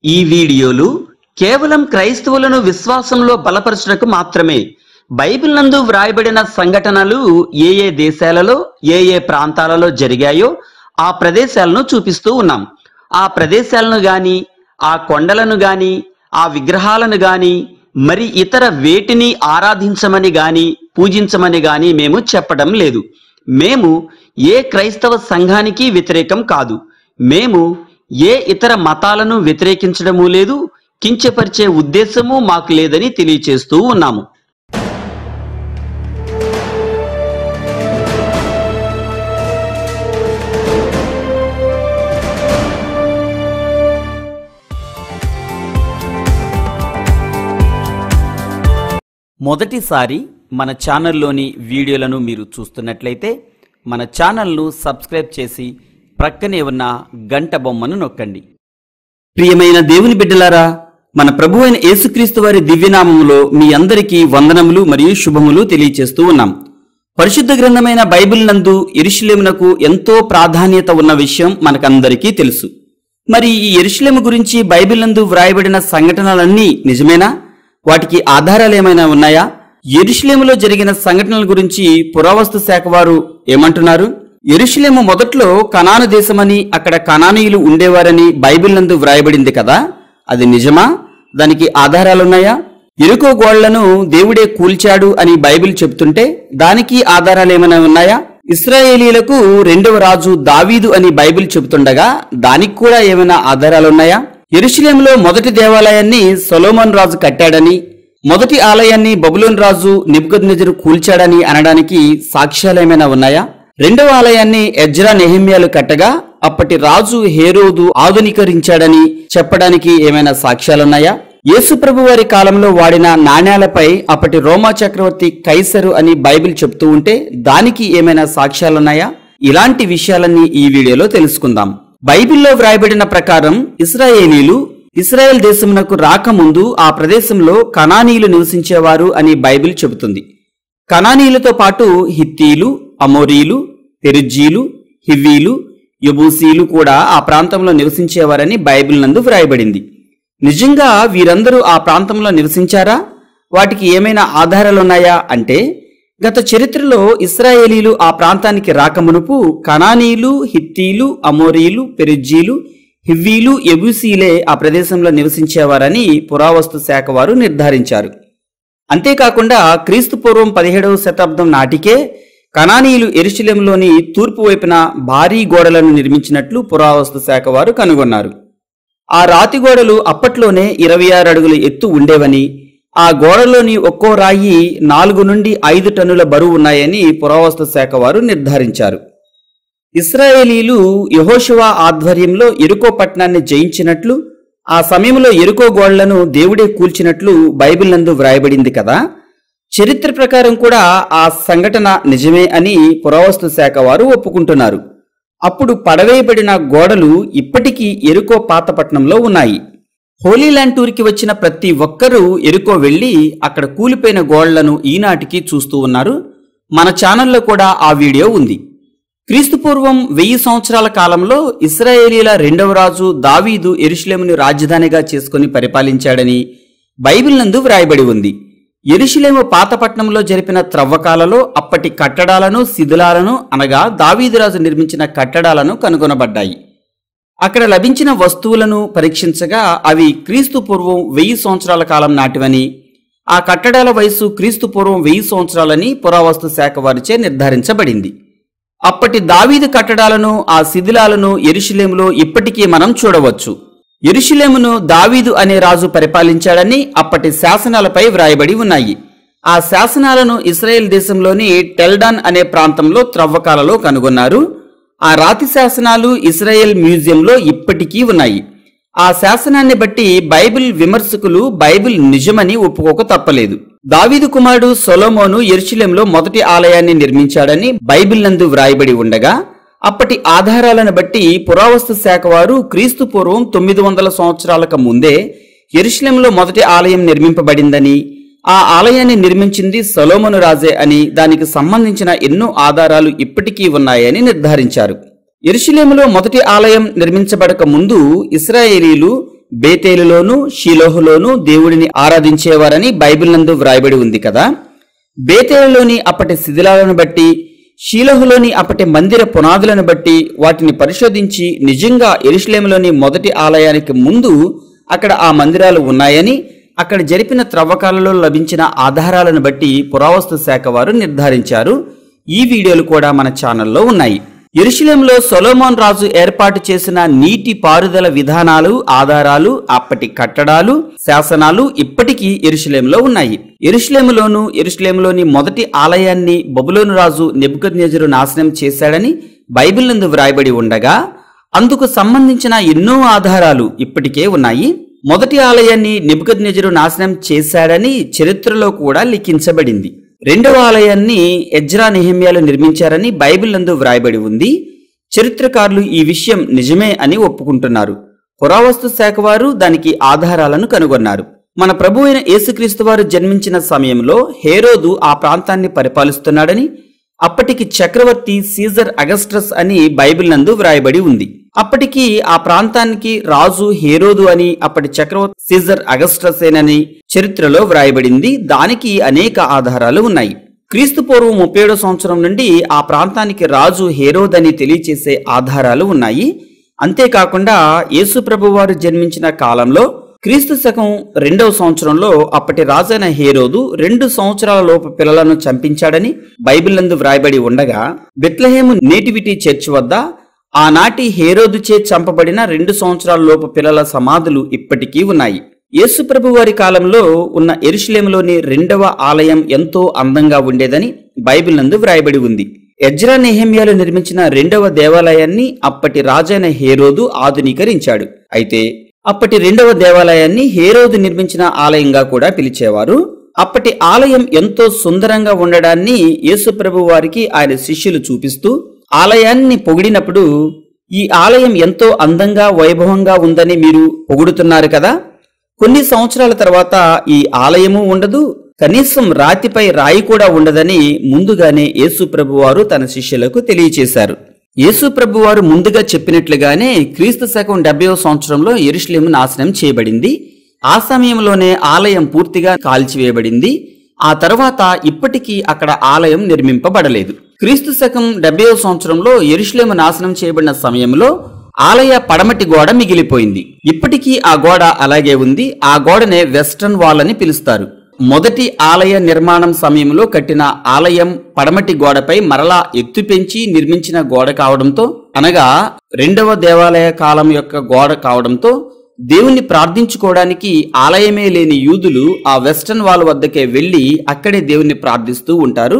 ఈ వీడియోలు కేవలం క్రైస్తవులను విశ్వాసంలో బలపరచుటకు మాత్రమే. బైబిల్ నందు వ్రాయబడిన సంఘటనలు ఏ దేశాలలో ఏ ప్రాంతాలలో జరిగాయో ఆ ప్రదేశాలను చూపిస్తూ ఉన్నాం. ఆ ప్రదేశాలను గాని, ఆ కొండలను గాని, ఆ విగ్రహాలను గాని, మరి ఇతర వేటిని ఆరాధించమని గాని, పూజించమని గాని మేము చెప్పడం లేదు. మేము ఏ క్రైస్తవ సంఘానికి వ్యతిరేకం కాదు. మేము ఏ ఇతర మతాలను వ్యతిరేకించడమూ లేదు, కించపరిచే ఉద్దేశము మాకు లేదని తెలియచేస్తూ ఉన్నాము. మొదటిసారి మన ఛానల్లోని వీడియోలను మీరు చూస్తున్నట్లయితే మన ఛానల్ను సబ్స్క్రైబ్ చేసి ప్రక్కనే ఉన్న గంట బొమ్మను నొక్కండి. ప్రియమైన దేవుని బిడ్డలారా, మన ప్రభువైన యేసుక్రీస్తు వారి దివ్యనామములో మీ అందరికీ వందనములు మరియు శుభములు తెలియచేస్తూ ఉన్నాం. పరిశుద్ధ గ్రంథమైన బైబిల్ నందు యెరూషలేమునకు ఎంతో ప్రాధాన్యత ఉన్న విషయం మనకందరికీ తెలుసు. మరి ఈ యెరూషలేము గురించి బైబిల్ నందు వ్రాయబడిన సంఘటనలన్నీ నిజమేనా? వాటికి ఆధారాలు ఏమైనా ఉన్నాయా? యెరూషలేములో జరిగిన సంఘటనల గురించి పురావస్తు శాఖ వారు ఏమంటున్నారు? యెరూషలేము మొదట్లో కనాను దేశమని, అక్కడ కనానీయులు ఉండేవారని బైబిల్ నందు వ్రాయబడింది కదా, అది నిజమా? దానికి ఆధారాలున్నాయా? యెరికో గోళ్లను దేవుడే కూల్చాడు అని బైబిల్ చెప్తుంటే దానికి ఆధారాలు ఏమైనా ఉన్నాయా? ఇశ్రాయేలీలకు రెండవ రాజు దావీదు అని బైబిల్ చెబుతుండగా దానికి కూడా ఏమైనా ఆధారాలున్నాయా? యెరూషలేములో మొదటి దేవాలయాన్ని సొలొమోను రాజు కట్టాడని, మొదటి ఆలయాన్ని బబులోను రాజు నెబుకద్నెజరు కూల్చాడని అనడానికి సాక్ష్యాలేమైనా ఉన్నాయా? రెండవ ఆలయాన్ని ఎజ్రా నెహెమ్యాలు కట్టగా అప్పటి రాజు హేరోదు ఆధునీకరించాడని చెప్పడానికి ఏమైనా సాక్ష్యాలున్నాయా? యేసుప్రభు వారి కాలంలో వాడిన నాణ్యాలపై అప్పటి రోమా చక్రవర్తి కైసరు అని బైబిల్ చెప్తూ ఉంటే దానికి ఏమైనా సాక్ష్యాలున్నాయా? ఇలాంటి విషయాలన్నీ ఈ వీడియోలో తెలుసుకుందాం. బైబిల్లో వ్రాయబడిన ప్రకారం ఇశ్రాయేలీలు ఇశ్రాయేల్ దేశమునకు రాకముందు ఆ ప్రదేశంలో కనానీయులు నివసించేవారు అని బైబిల్ చెబుతుంది. కనానీయులతో పాటు హిత్తీలు, అమోరీలు, పెరిజ్జీలు, హివ్వీలు, యెబూసీలు కూడా ఆ ప్రాంతంలో నివసించేవారని బైబిల్ నందు వ్రాయబడింది. నిజంగా వీరందరూ ఆ ప్రాంతంలో నివసించారా? వాటికి ఏమైనా ఆధారాలున్నాయా అంటే, గత చరిత్రలో ఇశ్రాయేలీలు ఆ ప్రాంతానికి రాకమునుపు కనానీయులు, హిత్తీలు, అమోరీలు, పెరిజ్జీలు, హివ్వీలు, యెబూసీలే ఆ ప్రదేశంలో నివసించేవారని పురావస్తు శాఖ వారు నిర్ధారించారు. అంతేకాకుండా క్రీస్తు పూర్వం 17వ శతాబ్దం నాటికే కనానీయులు యెరూషలేములోని తూర్పు వైపున భారీ గోడలను నిర్మించినట్లు పురావస్తు శాఖ వారు కనుగొన్నారు. ఆ రాతి గోడలు అప్పట్లోనే 26 అడుగుల ఎత్తు ఉండేవని, ఆ గోడలోని ఒక్కో రాయి 4 నుండి 5 టన్నుల బరువు ఉన్నాయని పురావస్తు శాఖ వారు నిర్ధారించారు. ఇశ్రాయేలీలు యెహోషువ ఆధ్వర్యంలో యెరికో పట్టణాన్ని జయించినట్లు, ఆ సమయంలో యెరికో గోడలను దేవుడే కూల్చినట్లు బైబిల్ నందు వ్రాయబడింది కదా. చరిత్ర ప్రకారం కూడా ఆ సంఘటన నిజమే అని పురావస్తు శాఖ వారు ఒప్పుకుంటున్నారు. అప్పుడు పడవేయబడిన గోడలు ఇప్పటికీ యెరికో పాతపట్నంలో ఉన్నాయి. హోలీ ల్యాండ్ టూర్కి వచ్చిన ప్రతి ఒక్కరూ యెరికో వెళ్లి అక్కడ కూలిపోయిన గోడలను ఈనాటికి చూస్తూ ఉన్నారు. మన ఛానల్లో కూడా ఆ వీడియో ఉంది. క్రీస్తుపూర్వం 1000 సంవత్సరాల కాలంలో ఇశ్రాయేలీల రెండవ రాజు దావీదు యెరూషలేమును రాజధానిగా చేసుకుని పరిపాలించాడని బైబిల్ నందు వ్రాయబడి ఉంది. యెరూషలేము పాతపట్నంలో జరిపిన త్రవ్వకాలలో అప్పటి కట్టడాలను, శిథిలాలను అనగా దావీదురాజు నిర్మించిన కట్టడాలను కనుగొనబడ్డాయి. అక్కడ లభించిన వస్తువులను పరీక్షించగా అవి క్రీస్తు పూర్వం 1000 సంవత్సరాల కాలం నాటివని, ఆ కట్టడాల వయసు క్రీస్తు పూర్వం 1000 సంవత్సరాలని పురావస్తు శాఖ వారిచే నిర్ధారించబడింది. అప్పటి దావీదు కట్టడాలను, ఆ శిథిలాలను యెరూషలేములో ఇప్పటికీ మనం చూడవచ్చు. యెరూషలేమును దావీదు అనే రాజు పరిపాలించాడని అప్పటి శాసనాలపై వ్రాయబడి ఉన్నాయి. ఆ శాసనాలను ఇశ్రాయేల్ దేశంలోని టెల్డాన్ అనే ప్రాంతంలో త్రవ్వకాలలో కనుగొన్నారు. ఆ రాతి శాసనాలు ఇశ్రాయేల్ మ్యూజియంలో ఇప్పటికీ ఉన్నాయి. ఆ శాసనాన్ని బట్టి బైబిల్ విమర్శకులు బైబిల్ నిజమని ఒప్పుకోక తప్పలేదు. దావీదు కుమారుడు సొలొమోను యెరూషలేములో మొదటి ఆలయాన్ని నిర్మించాడని బైబిల్ నందు వ్రాయబడి ఉండగా, అప్పటి ఆధారాలను బట్టి పురావస్తు శాఖ వారు క్రీస్తు పూర్వం 900 సంవత్సరాలకు ముందే యెరూషలేములో మొదటి ఆలయం నిర్మింపబడిందని, ఆ ఆలయాన్ని నిర్మించింది సొలొమోను రాజే అని, దానికి సంబంధించిన ఎన్నో ఆధారాలు ఇప్పటికీ ఉన్నాయని నిర్ధారించారు. యెరూషలేములో మొదటి ఆలయం నిర్మించబడక ముందు ఇశ్రాయేలీలు బేతేలులోను షీలోహులోను దేవుడిని ఆరాధించేవారని బైబిల్ నందు వ్రాయబడి ఉంది కదా. బేతేలులోని అప్పటి శిథిలాలను బట్టి, షీలోహులోని అప్పటి మందిర పునాదులను బట్టి వాటిని పరిశోధించి నిజంగా యెరూషలేములోని మొదటి ఆలయానికి ముందు అక్కడ ఆ మందిరాలు ఉన్నాయని అక్కడ జరిపిన త్రవ్వకాలలో లభించిన ఆధారాలను బట్టి పురావస్తు శాఖ వారు నిర్ధారించారు. ఈ వీడియోలు కూడా మన ఛానల్లో ఉన్నాయి. యెరూషలేములో సొలొమోన్ రాజు ఏర్పాటు చేసిన నీటి పారుదల విధానాలు, ఆధారాలు, అప్పటి కట్టడాలు, శాసనాలు ఇప్పటికీ యెరూషలేములో ఉన్నాయి. యెరూషలేములోని మొదటి ఆలయాన్ని బబులోను రాజు నెబుకద్నెజరు నాశనం చేశాడని బైబిల్ నందు వ్రాయబడి ఉండగా అందుకు సంబంధించిన ఎన్నో ఆధారాలు ఇప్పటికే ఉన్నాయి. మొదటి ఆలయాన్ని నెబుకద్నెజరు నాశనం చేశాడని చరిత్రలో కూడా లిఖించబడింది. రెండవ ఆలయాన్ని ఎజ్రా నెహెమ్యాలు నిర్మించారని బైబిల్ నందు వ్రాయబడి ఉంది. చరిత్రకారులు ఈ విషయం నిజమే అని ఒప్పుకుంటున్నారు. పురావస్తు శాఖ వారు దానికి ఆధారాలను కనుగొన్నారు. మన ప్రభు అయిన యేసుక్రీస్తు వారు జన్మించిన సమయంలో హేరోదు ఆ ప్రాంతాన్ని పరిపాలిస్తున్నాడని, అప్పటికి చక్రవర్తి సీజర్ అగస్టస్ అని బైబిల్ నందు వ్రాయబడి ఉంది. అప్పటికి ఆ ప్రాంతానికి రాజు హేరోదు అని, అప్పటి చక్రవర్తి సీజర్ అగస్టసేనని చరిత్రలో వ్రాయబడింది. దానికి అనేక ఆధారాలు ఉన్నాయి. క్రీస్తు పూర్వం 37వ సంవత్సరం నుండి ఆ ప్రాంతానికి రాజు హేరోద్ అని తెలియచేసే ఆధారాలు ఉన్నాయి. అంతేకాకుండా యేసు ప్రభు వారు జన్మించిన కాలంలో క్రీస్తు శకం 2వ సంవత్సరంలో అప్పటి రాజైన హేరోదు 2 సంవత్సరాల లోపు పిల్లలను చంపించాడని బైబిల్ నందు వ్రాయబడి ఉండగా, బెత్లెహేము నేటివిటీ చర్చ్ వద్ద ఆనాటి హేరోదుచే చంపబడిన 2 సంవత్సరాల లోపు పిల్లల సమాధులు ఇప్పటికీ ఉన్నాయి. యేసు ప్రభు వారి కాలంలో ఉన్న యెరూషలేములోని 2వ ఆలయం ఎంతో అందంగా ఉండేదని బైబిల్ నందు వ్రాయబడి ఉంది. ఎజ్రా నెహెమ్యాలు నిర్మించిన 2వ దేవాలయాన్ని అప్పటి రాజైన హేరోదు ఆధునీకరించాడు. అయితే అప్పటి 2వ దేవాలయాన్ని హేరోదు నిర్మించిన ఆలయంగా కూడా పిలిచేవారు. అప్పటి ఆలయం ఎంతో సుందరంగా ఉండడాన్ని యేసు ప్రభు వారికి ఆయన శిష్యులు చూపిస్తూ ఆలయాన్ని పొగిడినప్పుడు, ఈ ఆలయం ఎంతో అందంగా వైభవంగా ఉందని మీరు పొగుడుతున్నారు కదా, కొన్ని సంవత్సరాల తర్వాత ఈ ఆలయము ఉండదు, కనీసం రాతిపై రాయి కూడా ఉండదని ముందుగానే యేసు ప్రభు వారు తన శిష్యులకు తెలియచేశారు. యేసు ప్రభు వారు ముందుగా చెప్పినట్లుగానే క్రీస్తు శకం 70వ సంవత్సరంలో యెరూషలేము నాశనం చేయబడింది. ఆ సమయంలోనే ఆలయం పూర్తిగా కాల్చివేయబడింది. ఆ తర్వాత ఇప్పటికీ అక్కడ ఆలయం నిర్మింపబడలేదు. క్రీస్తు శకం 70వ సంవత్సరంలో యెరూషలేము నాశనం చేయబడిన సమయంలో ఆలయ పడమటి గోడ మిగిలిపోయింది. ఇప్పటికీ ఆ గోడ అలాగే ఉంది. ఆ గోడనే వెస్టర్న్ వాల్ అని పిలుస్తారు. మొదటి ఆలయ నిర్మాణం సమయంలో కట్టిన ఆలయం పడమటి గోడపై మరలా ఎత్తు పెంచి నిర్మించిన గోడ కావడంతో, అనగా 2వ దేవాలయ కాలం యొక్క గోడ కావడంతో, దేవుణ్ణి ప్రార్థించుకోవడానికి ఆలయమే లేని యూదులు ఆ వెస్టర్న్ వాల్ వద్దకే వెళ్లి అక్కడే దేవుణ్ణి ప్రార్థిస్తూ ఉంటారు.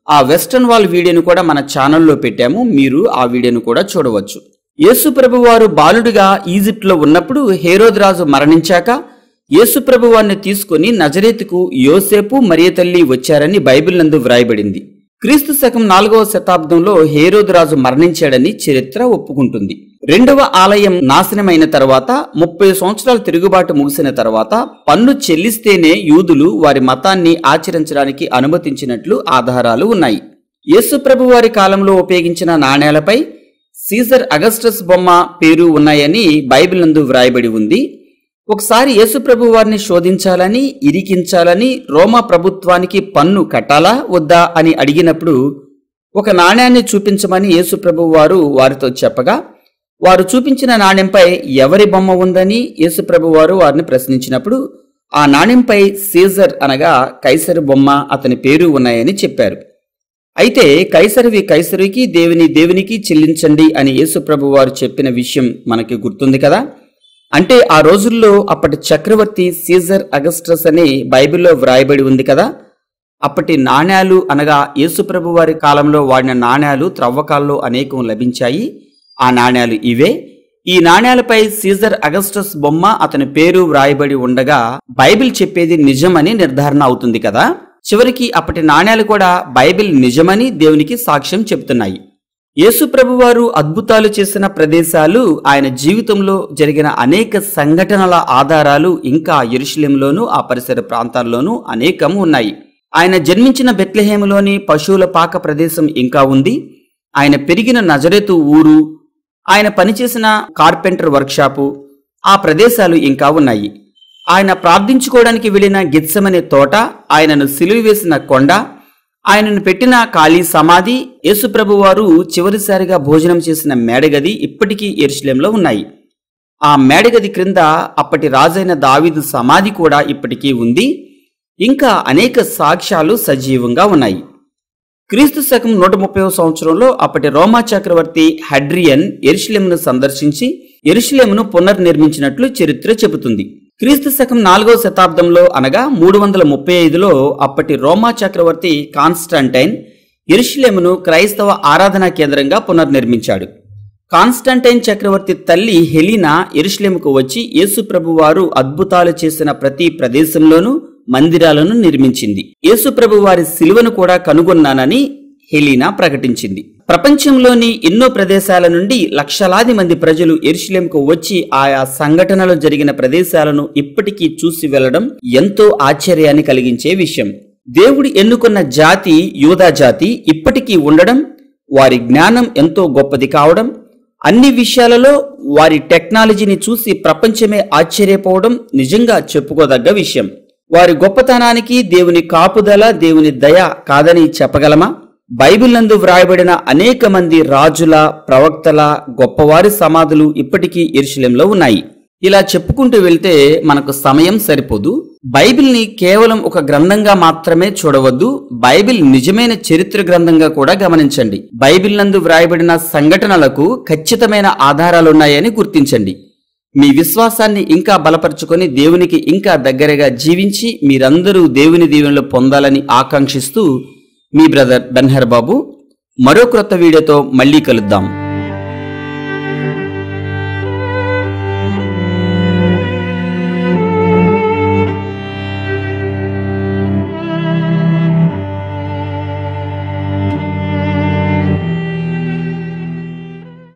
ఆ వెస్టర్న్ వాల్ వీడియోను కూడా మన ఛానల్లో పెట్టాము, మీరు ఆ వీడియోను కూడా చూడవచ్చు. యేసు ప్రభు వారు బాలుడిగా ఈజిప్ట్లో ఉన్నప్పుడు హేరోదు రాజు మరణించాక యేసు ప్రభు వారిని తీసుకుని నజరేతుకు యోసేపు మరియ తల్లి వచ్చారని బైబిల్ నందు వ్రాయబడింది. క్రీస్తు శకం 4వ శతాబ్దంలో హేరోదు రాజు మరణించాడని చరిత్ర ఒప్పుకుంటుంది. 2వ ఆలయం నాశనమైన తర్వాత 30 సంవత్సరాల తిరుగుబాటు ముగిసిన తర్వాత పన్ను చెల్లిస్తేనే యూదులు వారి మతాన్ని ఆచరించడానికి అనుమతించినట్లు ఆధారాలు ఉన్నాయి. యేసు ప్రభు వారి కాలంలో ఉపయోగించిన నాణేలపై సీజర్ అగస్టస్ బొమ్మ పేరు ఉన్నాయని బైబిల్ నందు వ్రాయబడి ఉంది. ఒకసారి యేసు ప్రభు వారిని శోధించాలని, ఇరికించాలని రోమా ప్రభుత్వానికి పన్ను కట్టాలా వద్దా అని అడిగినప్పుడు ఒక నాణ్యాన్ని చూపించమని యేసు ప్రభు వారు వారితో చెప్పగా, వారు చూపించిన నాణ్యంపై ఎవరి బొమ్మ ఉందని యేసు ప్రభు వారు వారిని ప్రశ్నించినప్పుడు ఆ నాణ్యంపై సీజర్ అనగా కైసరు బొమ్మ, అతని పేరు ఉన్నాయని చెప్పారు. అయితే కైసరువి కైసరుకి, దేవునికి చెల్లించండి అని యేసు ప్రభు వారు చెప్పిన విషయం మనకి గుర్తుంది కదా. అంటే ఆ రోజుల్లో అప్పటి చక్రవర్తి సీజర్ అగస్టస్ అని బైబిల్లో వ్రాయబడి ఉంది కదా. అప్పటి నాణ్యాలు అనగా యేసు ప్రభు వారి కాలంలో వాడిన నాణ్యాలు త్రవ్వకాల్లో అనేకం లభించాయి. ఆ నాణ్యాలు ఇవే. ఈ నాణ్యాలపై సీజర్ అగస్టస్ బొమ్మ, అతని పేరు వ్రాయబడి ఉండగా బైబిల్ చెప్పేది నిజమని నిర్ధారణ అవుతుంది కదా. చివరికి అప్పటి నాణ్యాలు కూడా బైబిల్ నిజమని దేవునికి సాక్ష్యం చెబుతున్నాయి. యేసు ప్రభువారు అద్భుతాలు చేసిన ప్రదేశాలు, ఆయన జీవితంలో జరిగిన అనేక సంఘటనల ఆధారాలు ఇంకా యెరూషలేములోను ఆ పరిసర ప్రాంతాల్లోనూ అనేకం ఉన్నాయి. ఆయన జన్మించిన బెత్లెహేములోని పశువుల పాక ప్రదేశం ఇంకా ఉంది. ఆయన పెరిగిన నజరేతు ఊరు, ఆయన పనిచేసిన కార్పెంటర్ వర్క్షాపు, ఆ ప్రదేశాలు ఇంకా ఉన్నాయి. ఆయన ప్రార్థించుకోవడానికి వెళ్లిన గెత్సెమనే తోట, ఆయనను సిలువ వేసిన కొండ, ఆయనను పెట్టిన ఖాళీ సమాధి, యేసుప్రభు వారు చివరిసారిగా భోజనం చేసిన మేడగది ఇప్పటికీ యెరూషలేంలో ఉన్నాయి. ఆ మేడగది క్రింద అప్పటి రాజైన దావీదు సమాధి కూడా ఇప్పటికీ ఉంది. ఇంకా అనేక సాక్ష్యాలు సజీవంగా ఉన్నాయి. క్రీస్తు శకం 130వ సంవత్సరంలో అప్పటి రోమా చక్రవర్తి హడ్రియన్ యెరూషలేమును సందర్శించి యెరూషలేమును పునర్నిర్మించినట్లు చరిత్ర చెబుతుంది. క్రీస్తు శకం 4వ శతాబ్దంలో అనగా 335లో అప్పటి రోమా చక్రవర్తి కాన్స్టంటైన్ యెరూషలేమును క్రైస్తవ ఆరాధనా కేంద్రంగా పునర్నిర్మించాడు. కాన్స్టంటైన్ చక్రవర్తి తల్లి హెలీనా యెరూషలేముకు వచ్చి యేసుప్రభు వారు అద్భుతాలు చేసిన ప్రతి ప్రదేశంలోనూ మందిరాలను నిర్మించింది. యేసుప్రభు వారి శిలువను కూడా కనుగొన్నానని హెలీనా ప్రకటించింది. ప్రపంచంలోని ఎన్నో ప్రదేశాల నుండి లక్షలాది మంది ప్రజలు యెరూషలేముకు వచ్చి ఆయా సంఘటనలు జరిగిన ప్రదేశాలను ఇప్పటికీ చూసి వెళ్లడం ఎంతో ఆశ్చర్యాన్ని కలిగించే విషయం. దేవుడు ఎన్నుకున్న జాతి యూదా జాతి ఇప్పటికీ ఉండడం, వారి జ్ఞానం ఎంతో గొప్పది కావడం, అన్ని విషయాలలో వారి టెక్నాలజీని చూసి ప్రపంచమే ఆశ్చర్యపోవడం నిజంగా చెప్పుకోదగ్గ విషయం. వారి గొప్పతనానికి దేవుని కాపుదల, దేవుని దయ కాదని చెప్పగలమా? బైబిల్ నందు వ్రాయబడిన అనేక మంది రాజుల, ప్రవక్తల, గొప్పవారి సమాధులు ఇప్పటికీ యెరూషలేంలో ఉన్నాయి. ఇలా చెప్పుకుంటూ వెళ్తే మనకు సమయం సరిపోదు. బైబిల్ని కేవలం ఒక గ్రంథంగా మాత్రమే చూడవద్దు. బైబిల్ నిజమైన చరిత్ర గ్రంథంగా కూడా గమనించండి. బైబిల్ నందు వ్రాయబడిన సంఘటనలకు ఖచ్చితమైన ఆధారాలున్నాయని గుర్తించండి. మీ విశ్వాసాన్ని ఇంకా బలపరుచుకొని దేవునికి ఇంకా దగ్గరగా జీవించి మీరందరూ దేవుని దీవెనలు పొందాలని ఆకాంక్షిస్తూ మీ బ్రదర్ బెన్హర్ బాబు. మరో క్రొత్త వీడియోతో మళ్ళీ కలుద్దాం.